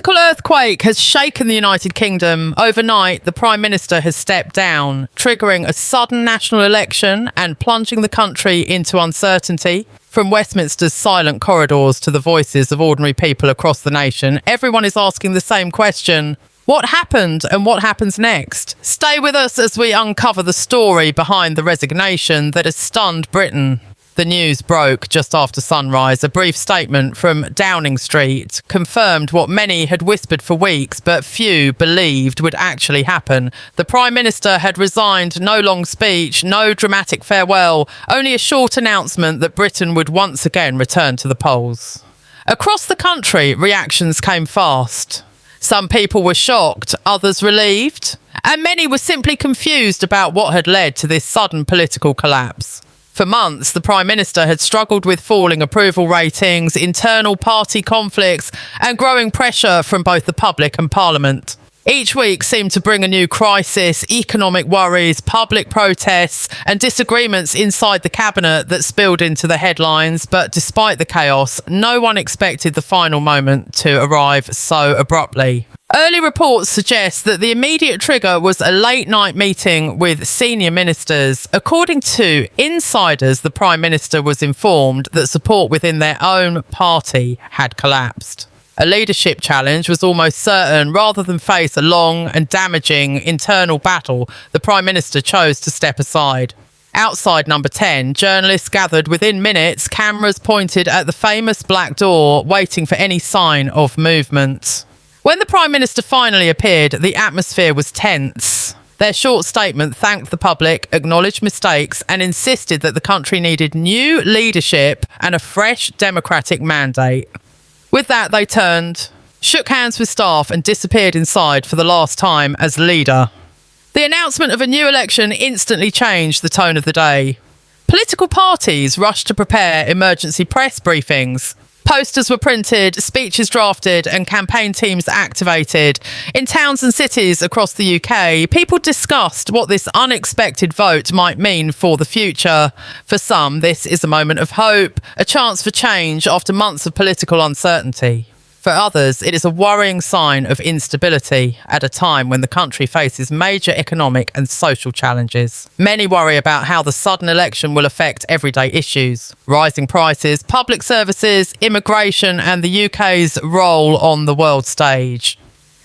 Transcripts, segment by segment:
political earthquake has shaken the United Kingdom. Overnight, the Prime Minister has stepped down, triggering a sudden national election and plunging the country into uncertainty. From Westminster's silent corridors to the voices of ordinary people across the nation, everyone is asking the same question. What happened and what happens next? Stay with us as we uncover the story behind the resignation that has stunned Britain. The news broke just after sunrise. A brief statement from Downing Street confirmed what many had whispered for weeks, but few believed would actually happen. The Prime Minister had resigned. No long speech, no dramatic farewell, only a short announcement that Britain would once again return to the polls. Across the country, reactions came fast. Some people were shocked, others relieved, and many were simply confused about what had led to this sudden political collapse. For months, the Prime Minister had struggled with falling approval ratings, internal party conflicts, and growing pressure from both the public and Parliament. Each week seemed to bring a new crisis, economic worries, public protests, and disagreements inside the cabinet that spilled into the headlines. But despite the chaos, no one expected the final moment to arrive so abruptly. Early reports suggest that the immediate trigger was a late-night meeting with senior ministers. According to insiders, the Prime Minister was informed that support within their own party had collapsed. A leadership challenge was almost certain. Rather than face a long and damaging internal battle, the Prime Minister chose to step aside. Outside Number 10, journalists gathered within minutes, cameras pointed at the famous black door, waiting for any sign of movement. When the Prime Minister finally appeared, the atmosphere was tense. Their short statement thanked the public, acknowledged mistakes, and insisted that the country needed new leadership and a fresh democratic mandate. With that, they turned, shook hands with staff, and disappeared inside for the last time as leader. The announcement of a new election instantly changed the tone of the day. Political parties rushed to prepare emergency press briefings. Posters were printed, speeches drafted, and campaign teams activated. In towns and cities across the UK, people discussed what this unexpected vote might mean for the future. For some, this is a moment of hope, a chance for change after months of political uncertainty. For others, it is a worrying sign of instability at a time when the country faces major economic and social challenges. Many worry about how the sudden election will affect everyday issues: rising prices, public services, immigration, and the UK's role on the world stage.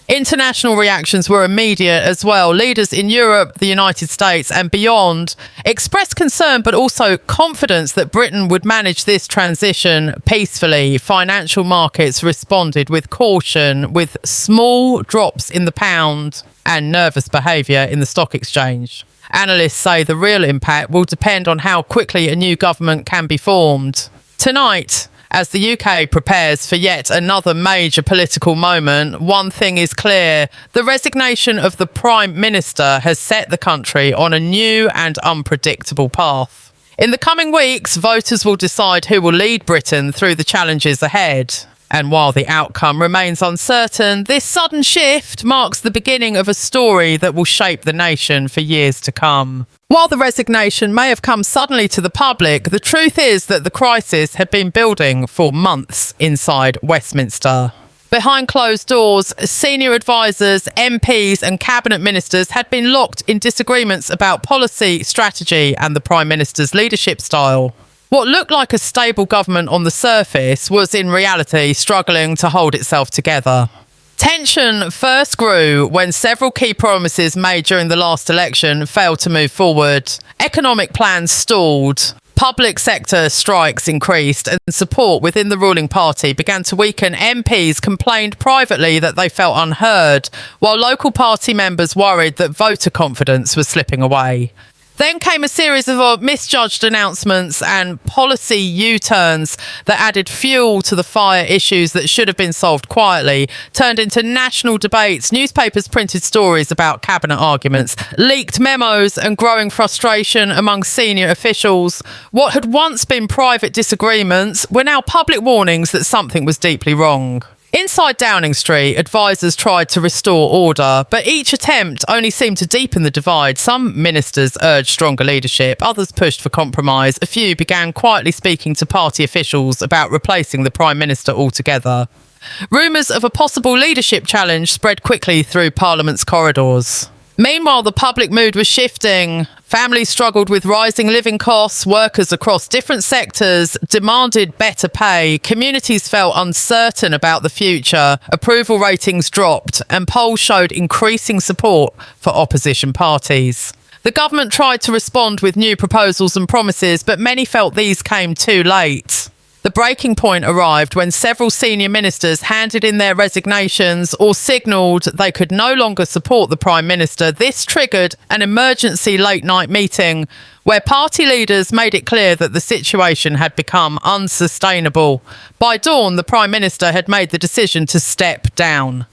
International reactions were immediate as well. Leaders in Europe, the United States, and beyond expressed concern but also confidence that Britain would manage this transition peacefully. Financial markets responded with caution, with small drops in the pound and nervous behaviour in the stock exchange. Analysts say the real impact will depend on how quickly a new government can be formed. Tonight, as the UK prepares for yet another major political moment, one thing is clear: the resignation of the Prime Minister has set the country on a new and unpredictable path. In the coming weeks, voters will decide who will lead Britain through the challenges ahead. And while the outcome remains uncertain, this sudden shift marks the beginning of a story that will shape the nation for years to come. While the resignation may have come suddenly to the public, the truth is that the crisis had been building for months inside Westminster. Behind closed doors, senior advisors, MPs and cabinet ministers had been locked in disagreements about policy, strategy and the Prime Minister's leadership style. What looked like a stable government on the surface was in reality struggling to hold itself together. Tension first grew when several key promises made during the last election failed to move forward. Economic plans stalled. Public sector strikes increased and support within the ruling party began to weaken. MPs complained privately that they felt unheard, while local party members worried that voter confidence was slipping away. Then came a series of misjudged announcements and policy U-turns that added fuel to the fire. Issues that should have been solved quietly turned into national debates. Newspapers printed stories about cabinet arguments, leaked memos and growing frustration among senior officials. What had once been private disagreements were now public warnings that something was deeply wrong. Inside Downing Street, advisors tried to restore order, but each attempt only seemed to deepen the divide. Some ministers urged stronger leadership, others pushed for compromise. A few began quietly speaking to party officials about replacing the Prime Minister altogether. Rumours of a possible leadership challenge spread quickly through Parliament's corridors. Meanwhile, the public mood was shifting. Families struggled with rising living costs, workers across different sectors demanded better pay, communities felt uncertain about the future, approval ratings dropped, and polls showed increasing support for opposition parties. The government tried to respond with new proposals and promises, but many felt these came too late. The breaking point arrived when several senior ministers handed in their resignations or signalled they could no longer support the Prime Minister. This triggered an emergency late-night meeting where party leaders made it clear that the situation had become unsustainable. By dawn, the Prime Minister had made the decision to step down.